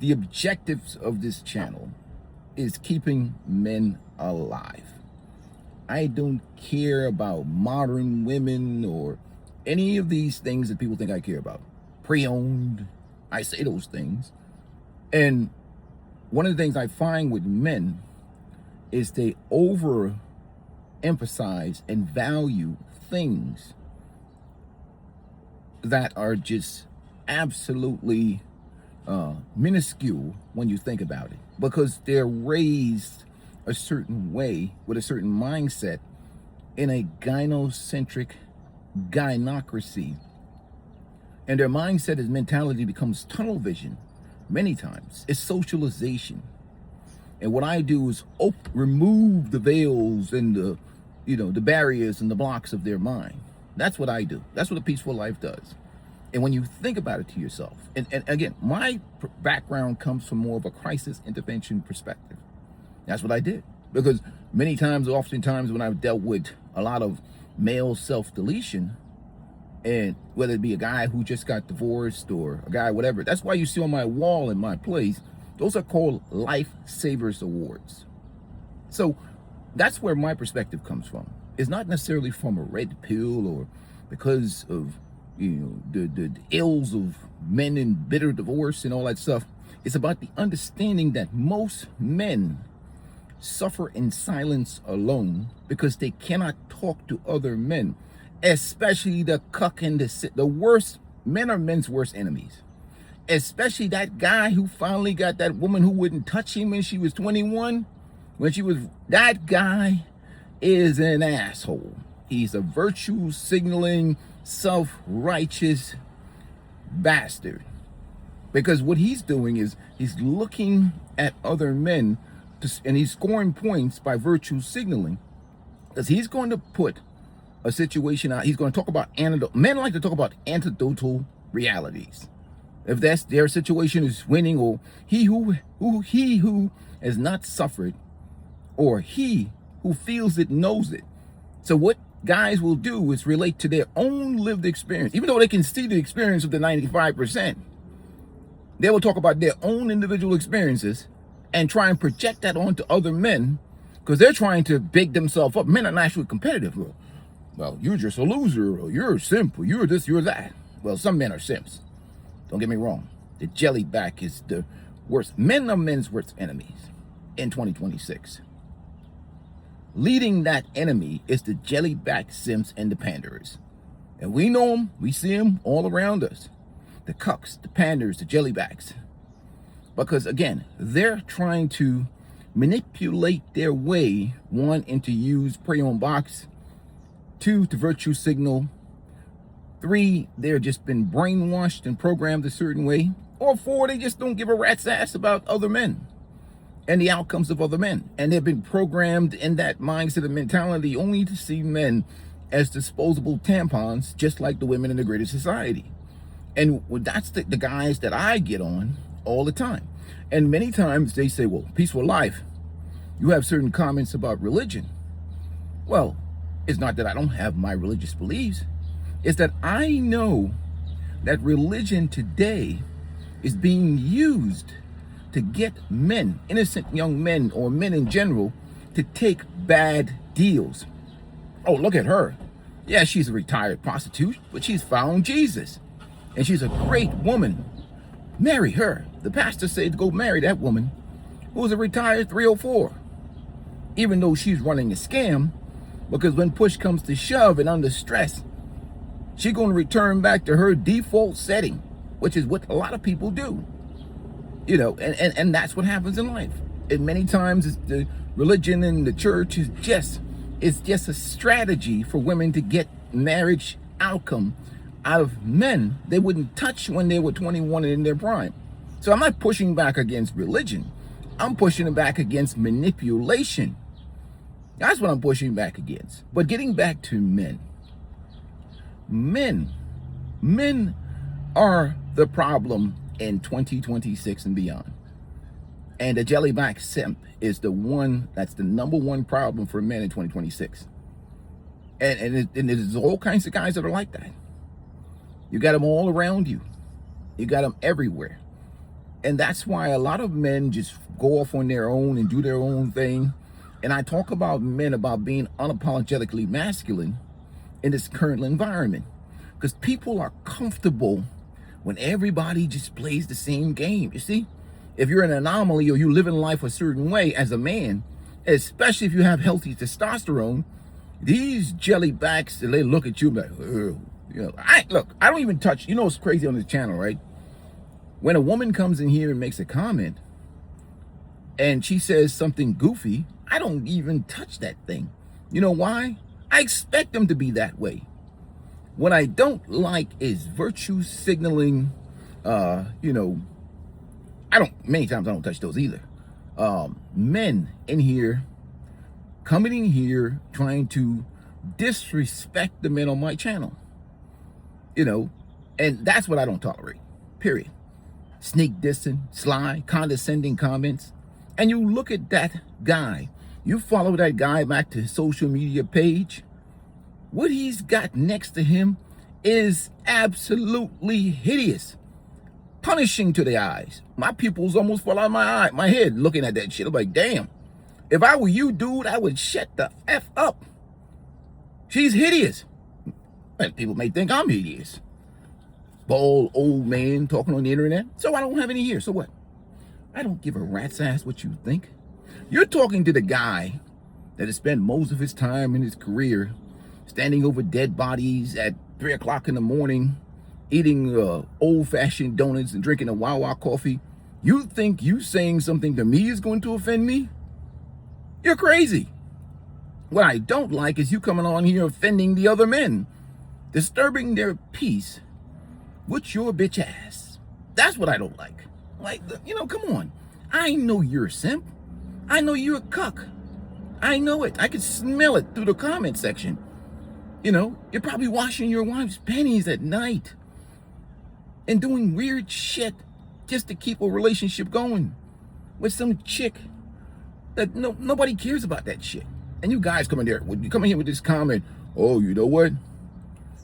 the objectives of this channel is keeping men alive. I don't care about modern women or any of these things that people think I care about. Pre-owned, I say those things. And one of the things I find with men is they overemphasize and value things that are just absolutely minuscule when you think about it, because they're raised a certain way with a certain mindset in a gynocentric gynocracy, and their mindset and mentality becomes tunnel vision. Many times it's socialization, and what I do is remove the veils and the the barriers and the blocks of their mind. That's what I do. That's what a peaceful life does. And when you think about it to yourself, and again, my background comes from more of a crisis intervention perspective. That's what I did. Because many times, oftentimes, when I've dealt with a lot of male self-deletion, and whether it be a guy who just got divorced or a guy, whatever, that's why you see on my wall in my place, those are called Lifesavers Awards. So that's where my perspective comes from. It's not necessarily from a red pill or because of the ills of men in bitter divorce and all that stuff. It's about the understanding that most men suffer in silence alone because they cannot talk to other men, especially the cuck and the worst. Men are men's worst enemies, especially that guy who finally got that woman who wouldn't touch him when she was 21. That guy is an asshole. He's a virtue signaling, self-righteous bastard. Because what he's doing is he's looking at other men and he's scoring points by virtue signaling, because he's going to put a situation out. He's going to talk about men like to talk about anecdotal realities. If that's their situation is winning, or he who has not suffered, or he who feels it knows it. So what guys will do is relate to their own lived experience, even though they can see the experience of the 95%. They will talk about their own individual experiences and try and project that onto other men, because they're trying to big themselves up. Men are naturally competitive. Well, you're just a loser, or you're a simp, or you're this, you're that. Well, some men are simps. Don't get me wrong. The jellyback is the worst. Men are men's worst enemies in 2026. Leading that enemy is the jellyback simps and the panderers. And we know them, we see them all around us. The cucks, the panders, the jellybacks. Because again, they're trying to manipulate their way, one, into use prey on box, two, to virtue signal, three, they're just been brainwashed and programmed a certain way, or four, they just don't give a rat's ass about other men and the outcomes of other men. And they've been programmed in that mindset and mentality only to see men as disposable tampons, just like the women in the greater society. And that's the guys that I get on all the time. And many times they say, well, peaceful life, you have certain comments about religion. Well, it's not that I don't have my religious beliefs. It's that I know that religion today is being used to get men, innocent young men, or men in general, to take bad deals. Oh, look at her. Yeah, she's a retired prostitute, but she's found Jesus. And she's a great woman. Marry her. The pastor said to go marry that woman who was a retired 304. Even though she's running a scam, because when push comes to shove and under stress, she's going to return back to her default setting, which is what a lot of people do. And that's what happens in life. And many times it's the religion and the church is just a strategy for women to get marriage outcome out of men they wouldn't touch when they were 21 and in their prime. So I'm not pushing back against religion. I'm pushing back against manipulation. That's what I'm pushing back against. But getting back to men. Men are the problem in 2026 and beyond. And the jellyback simp is that's the number one problem for men in 2026. And there's all kinds of guys that are like that. You got them all around you. You got them everywhere. And that's why a lot of men just go off on their own and do their own thing. And I talk about men about being unapologetically masculine in this current environment, because people are comfortable when everybody just plays the same game. You see, if you're an anomaly or you live in life a certain way as a man, especially if you have healthy testosterone, these jellybacks, they look at you like, oh, you know, I don't even touch, you know, it's crazy on this channel, right? When a woman comes in here and makes a comment and she says something goofy, I don't even touch that thing. You know why? I expect them to be that way. What I don't like is virtue signaling, you know, many times I don't touch those either. Men in here, coming in here, trying to disrespect the men on my channel, you know, and that's what I don't tolerate, period. Sneak dissing, sly, condescending comments. And you look at that guy, you follow that guy back to his social media page, what he's got next to him is absolutely hideous, punishing to the eyes. My pupils almost fall out of my head looking at that shit. I'm like, damn, if I were you, dude, I would shut the F up. She's hideous. And people may think I'm hideous. Bald old man talking on the internet. So I don't have any here. So what? I don't give a rat's ass what you think. You're talking to the guy that has spent most of his time in his career standing over dead bodies at 3 o'clock in the morning, eating old-fashioned donuts and drinking a Wawa coffee. You think you saying something to me is going to offend me? You're crazy. What I don't like is you coming on here offending the other men, disturbing their peace with your bitch ass. That's what I don't like. Like, you know, come on. I know you're a simp. I know you're a cuck. I know it. I can smell it through the comment section. You know, you're probably washing your wife's panties at night and doing weird shit just to keep a relationship going with some chick that nobody cares about that shit. And you guys come in there, when you come in here with this comment, oh, you know what?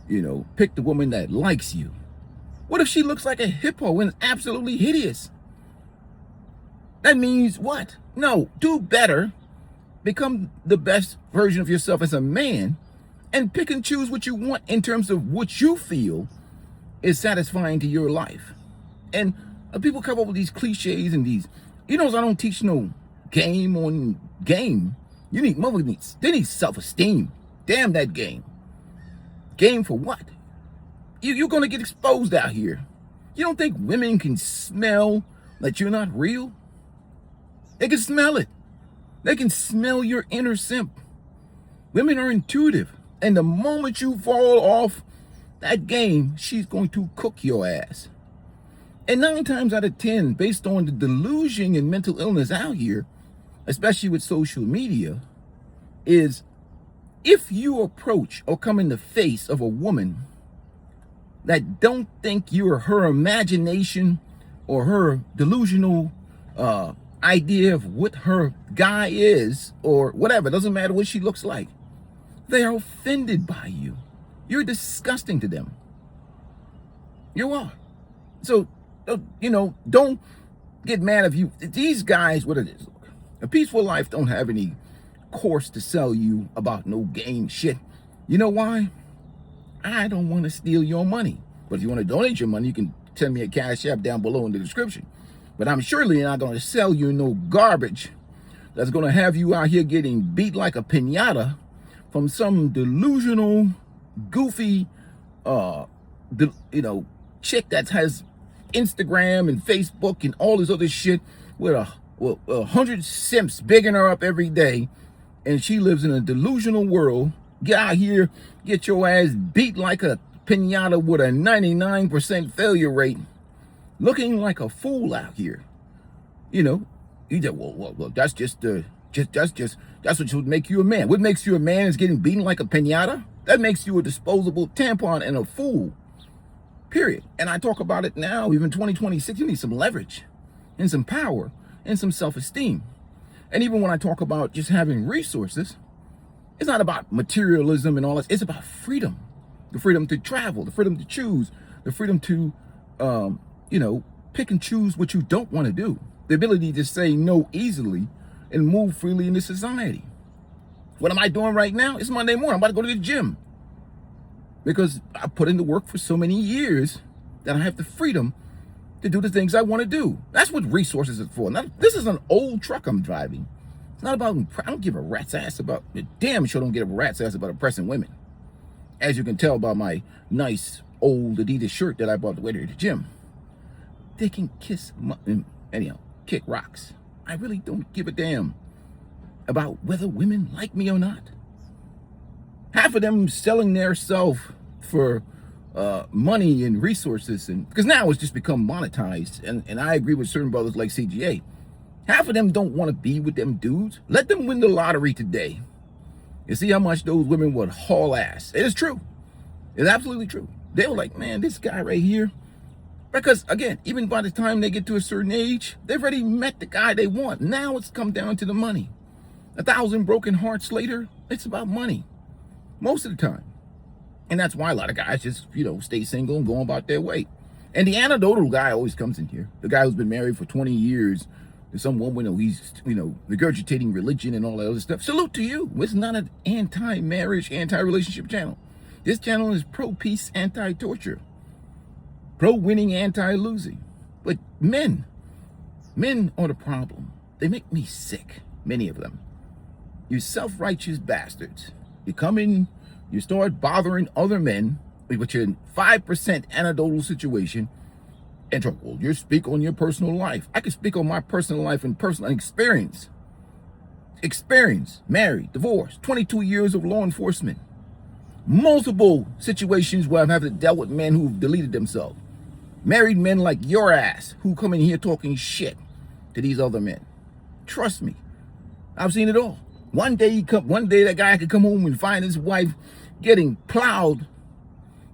You know, pick the woman that likes you. What if she looks like a hippo and is absolutely hideous? That means what? No, do better. Become the best version of yourself as a man and pick and choose what you want in terms of what you feel is satisfying to your life. And people come up with these cliches and these, you know, I don't teach no game on game. You need, they need self-esteem. Damn that game. Game for what? You're going to get exposed out here. You don't think women can smell that you're not real? They can smell it. They can smell your inner simp. Women are intuitive. And the moment you fall off that game, she's going to cook your ass. And 9 times out of 10, based on the delusion and mental illness out here, especially with social media, is if you approach or come in the face of a woman that don't think you're her imagination or her delusional idea of what her guy is or whatever, doesn't matter what she looks like, they are offended by you. You're disgusting to them. You are. So, you know, don't get mad if you, these guys, what it is, look, A Peaceful Life don't have any course to sell you about no game shit. You know why? I don't want to steal your money. But if you want to donate your money, you can send me a Cash App down below in the description. But I'm surely not going to sell you no garbage that's going to have you out here getting beat like a piñata from some delusional, goofy, you know, chick that has Instagram and Facebook and all this other shit with 100 simps bigging her up every day, and she lives in a delusional world. Get out here, get your ass beat like a piñata with a 99% failure rate, looking like a fool out here. You know, you just, well, that's just that's what would make you a man. What makes you a man is getting beaten like a piñata. That makes you a disposable tampon and a fool. Period. And I talk about it now, even 2026, you need some leverage and some power and some self-esteem. And even when I talk about just having resources, it's not about materialism and all that. It's about freedom. The freedom to travel, the freedom to choose, the freedom to, you know, pick and choose what you don't want to do. The ability to say no easily and move freely in this society. What am I doing right now? It's Monday morning. I'm about to go to the gym. Because I put in the work for so many years that I have the freedom to do the things I want to do. That's what resources is for. Now, this is an old truck I'm driving. It's not about, I don't give a rat's ass about, damn sure don't give a rat's ass about oppressing women. As you can tell by my nice old Adidas shirt that I bought to wear to the gym. They can kick rocks. I really don't give a damn about whether women like me or not. Half of them selling their self for money and resources, and because now it's just become monetized, and I agree with certain brothers like CGA. Half of them don't want to be with them dudes. Let them win the lottery today. You see how much those women would haul ass. It is true. It's absolutely true. They were like, man, this guy right here. Because again, even by the time they get to a certain age, they've already met the guy they want. Now it's come down to the money. 1,000 broken hearts later, it's about money. Most of the time. And that's why a lot of guys just, stay single and go about their way. And the anecdotal guy always comes in here. The guy who's been married for 20 years to some woman who he's, regurgitating religion and all that other stuff. Salute to you. It's not an anti-marriage, anti-relationship channel. This channel is pro-peace, anti-torture. Pro-winning, anti-losing. But men are the problem. They make me sick, many of them. You self-righteous bastards. You come in, you start bothering other men with your 5% anecdotal situation, and talk, well, you speak on your personal life. I can speak on my personal life and personal experience. Married, divorced, 22 years of law enforcement. Multiple situations where I've had to deal with men who've deleted themselves. Married men like your ass who come in here talking shit to these other men. Trust me, I've seen it all. One day that guy could come home and find his wife getting plowed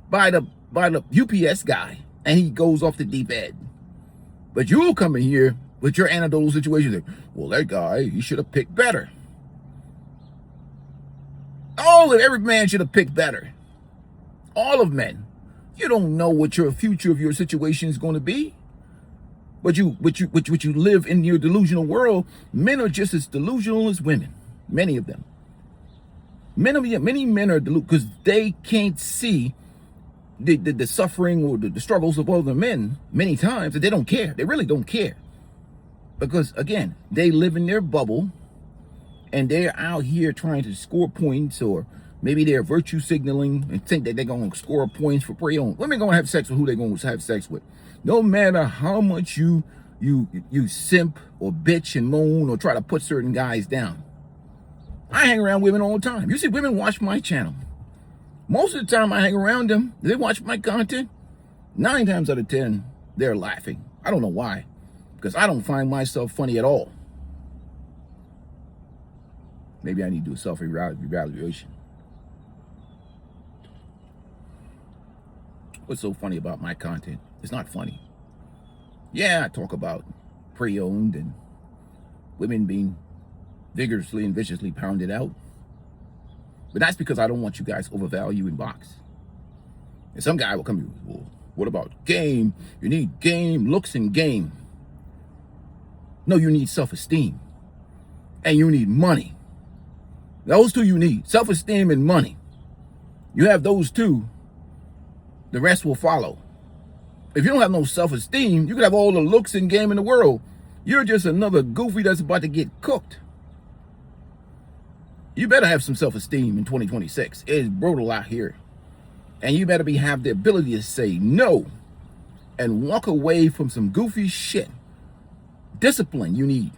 by the UPS guy, and he goes off the deep end. But you'll come in here with your anecdotal situation like, well, that guy, he should have picked better. Every man should have picked better. All of men. You don't know what your future of your situation is going to be. But you live in your delusional world. Men are just as delusional as women. Many of them. Many men are delusional because they can't see the suffering or the struggles of other men many times, and they don't care. They really don't care. Because, again, they live in their bubble, and they're out here trying to score points, or maybe they're virtue signaling and think that they're going to score points for pre-owned. Women going to have sex with who they're going to have sex with. No matter how much you simp or bitch and moan or try to put certain guys down. I hang around women all the time. You see women watch my channel. Most of the time I hang around them, they watch my content. 9 times out of 10, they're laughing. I don't know why. Because I don't find myself funny at all. Maybe I need to do a self-evaluation. What's so funny about my content? It's not funny. Yeah, I talk about pre-owned and women being vigorously and viciously pounded out. But that's because I don't want you guys overvalue and box. And some guy will come to you, well, what about game? You need game, looks, and game. No, you need self-esteem. And you need money. Those two you need, self-esteem and money. You have those two, the rest will follow. If you don't have no self-esteem, you could have all the looks and game in the world. You're just another goofy that's about to get cooked. You better have some self-esteem in 2026. It's brutal out here. And you better have the ability to say no and walk away from some goofy shit. Discipline you need.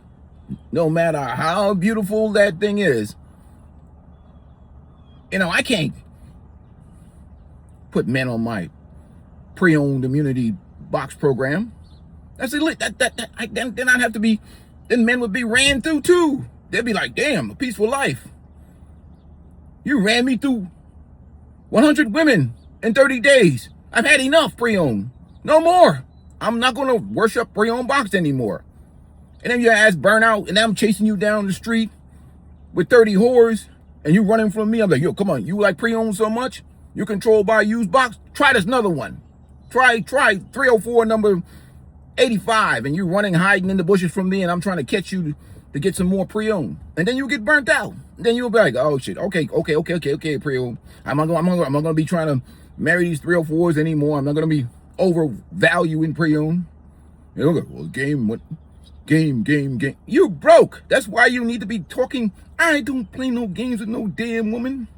No matter how beautiful that thing is. I can't put men on my pre-owned immunity box program. That's elite. Then I'd have to be, then men would be ran through too. They'd be like, damn, a peaceful life. You ran me through 100 women in 30 days. I've had enough pre-owned. No more. I'm not going to worship pre-owned box anymore. And then your ass burn out, and I'm chasing you down the street with 30 whores, and you running from me. I'm like, yo, come on. You like pre-owned so much? You're controlled by a used box? Try this another one. Try 304 number 85 and you're running, hiding in the bushes from me, and I'm trying to catch you to get some more pre-owned. And then you get burnt out. And then you'll be like, oh shit, okay, pre-owned. I'm not gonna be trying to marry these 304s anymore. I'm not gonna be overvaluing pre-owned. You know, well, game. You broke. That's why you need to be talking. I don't play no games with no damn woman.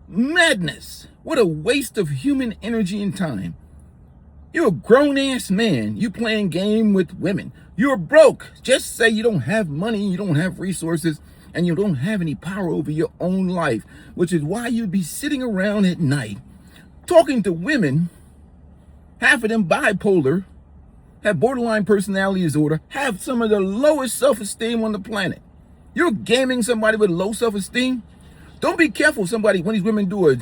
Madness. What a waste of human energy and time. You're a grown-ass man. You playing game with women. You're broke. Just say you don't have money, you don't have resources, and you don't have any power over your own life, which is why you'd be sitting around at night talking to women, half of them bipolar, have borderline personality disorder, have some of the lowest self-esteem on the planet. You're gaming somebody with low self-esteem? Don't be careful somebody, when these women do a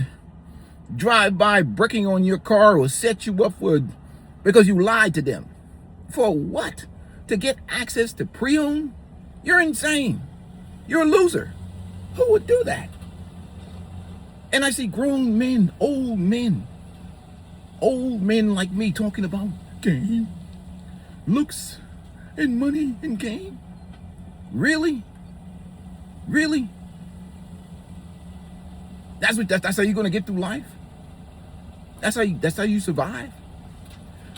drive-by bricking on your car or set you up because you lied to them. For what? To get access to pre-owned? You're insane. You're a loser. Who would do that? And I see grown men like me talking about game, looks, and money and game. Really? Really? That's how you're gonna get through life? That's how you survive?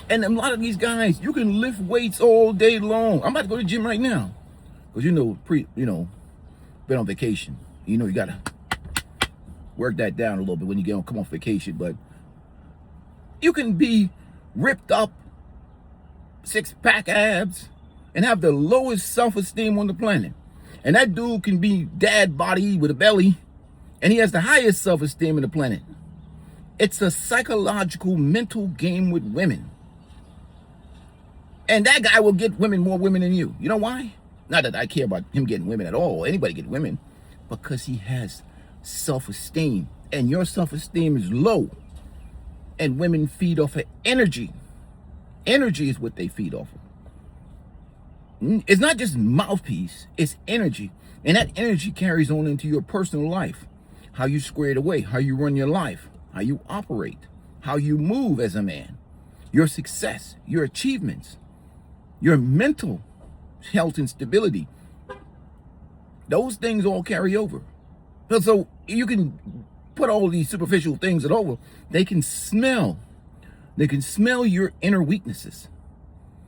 And a lot of these guys, you can lift weights all day long. I'm about to go to the gym right now. Because been on vacation. You gotta work that down a little bit when you come off vacation. But you can be ripped up, 6-pack abs, and have the lowest self-esteem on the planet. And that dude can be dad body with a belly, and he has the highest self-esteem on the planet. It's a psychological, mental game with women. And that guy will get more women than you. You know why? Not that I care about him getting women at all, or anybody getting women, because he has self-esteem. And your self-esteem is low. And women feed off of energy. Energy is what they feed off of. It's not just mouthpiece, it's energy. And that energy carries on into your personal life. How you square it away, how you run your life, how you operate, how you move as a man, your success, your achievements, your mental health and stability. Those things all carry over. So you can put all these superficial things over. They can smell your inner weaknesses.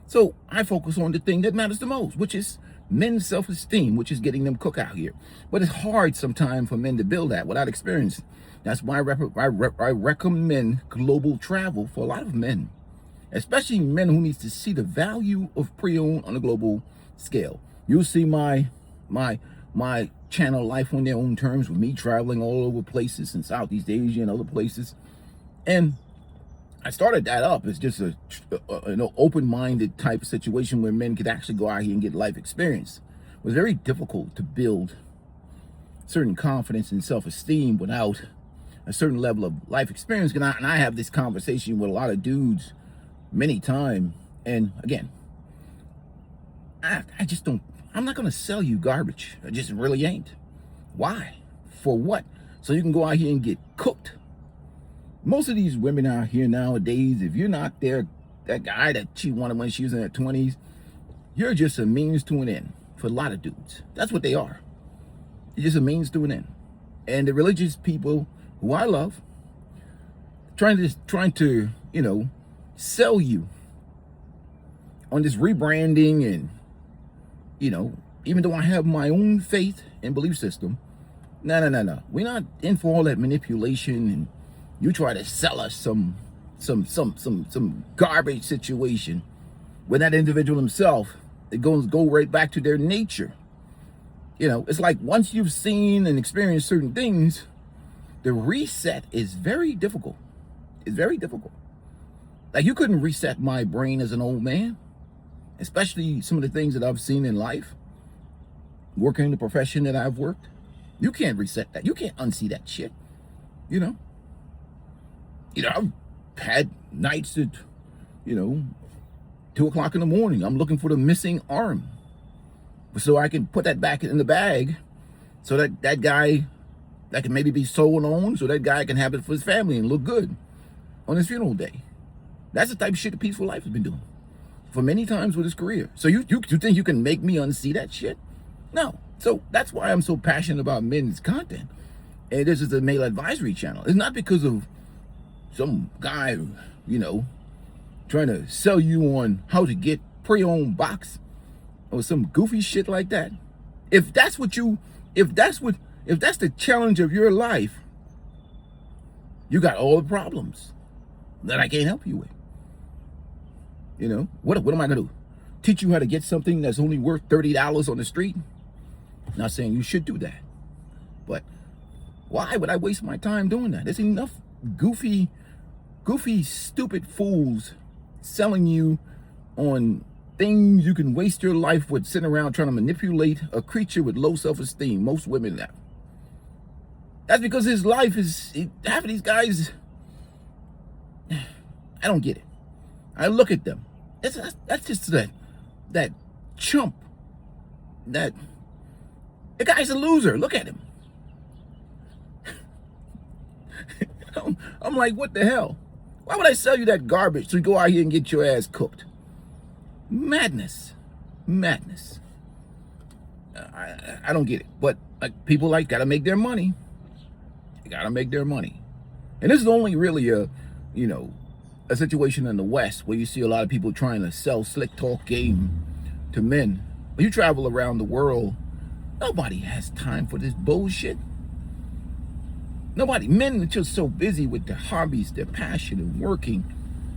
So I focus on the thing that matters the most, which is men's self-esteem, which is getting them cook out here. But it's hard sometimes for men to build that without experience. That's why I recommend global travel for a lot of men, especially men who needs to see the value of pre-owned on a global scale. You'll see my channel, Life on Their Own Terms, with me traveling all over places in Southeast Asia and other places. And I started that up as just an open-minded type of situation where men could actually go out here and get life experience. It was very difficult to build certain confidence and self-esteem without a certain level of life experience. And I have this conversation with a lot of dudes many times. And again, I just don't, I'm not going to sell you garbage. I just really ain't. Why? For what? So you can go out here and get cooked. Most of these women out here nowadays, if you're not that guy that she wanted when she was in her 20s, you're just a means to an end for a lot of dudes. That's what they are. You're just a means to an end. And the religious people who I love, trying to sell you on this rebranding and, even though I have my own faith and belief system, no. We're not in for all that manipulation, and you try to sell us some garbage situation when that individual himself, it go right back to their nature. It's like once you've seen and experienced certain things, the reset is very difficult. It's very difficult. Like, you couldn't reset my brain as an old man, especially some of the things that I've seen in life, working in the profession that I've worked. You can't reset that. You can't unsee that shit. I've had nights at, 2 o'clock in the morning. I'm looking for the missing arm, so I can put that back in the bag, so that guy, that can maybe be sold on, so that guy can have it for his family and look good on his funeral day. That's the type of shit the Peaceful Life has been doing. for many times with his career. So you think you can make me unsee that shit? No. So that's why I'm so passionate about men's content. And this is a male advisory channel. It's not because of some guy, you know, trying to sell you on how to get pre-owned box or some goofy shit like that. If that's the challenge of your life, you got all the problems that I can't help you with. You know, what am I gonna do? Teach you how to get something that's only worth $30 on the street? Not saying you should do that, but why would I waste my time doing that? There's enough goofy, stupid fools selling you on things you can waste your life with, sitting around trying to manipulate a creature with low self-esteem. Most women have. That's because his life is, half of these guys, I don't get it. I look at them. That's just that chump. The guy's a loser. Look at him. I'm like, what the hell? Why would I sell you that garbage so you go out here and get your ass cooked? Madness. I don't get it. But people gotta make their money. They gotta make their money. And this is only really a situation in the West where you see a lot of people trying to sell slick talk game to men. When you travel around the world, nobody has time for this bullshit. Nobody. Men are just so busy with their hobbies, their passion, and working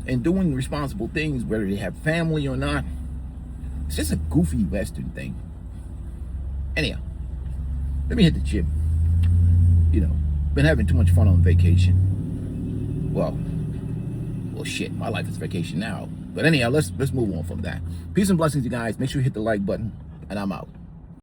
and doing responsible things, whether they have family or not. It's just a goofy Western thing. Anyhow, let me hit the gym. Been having too much fun on vacation. Well, shit, my life is vacation now. But anyhow, let's move on from that. Peace and blessings, you guys. Make sure you hit the like button, and I'm out.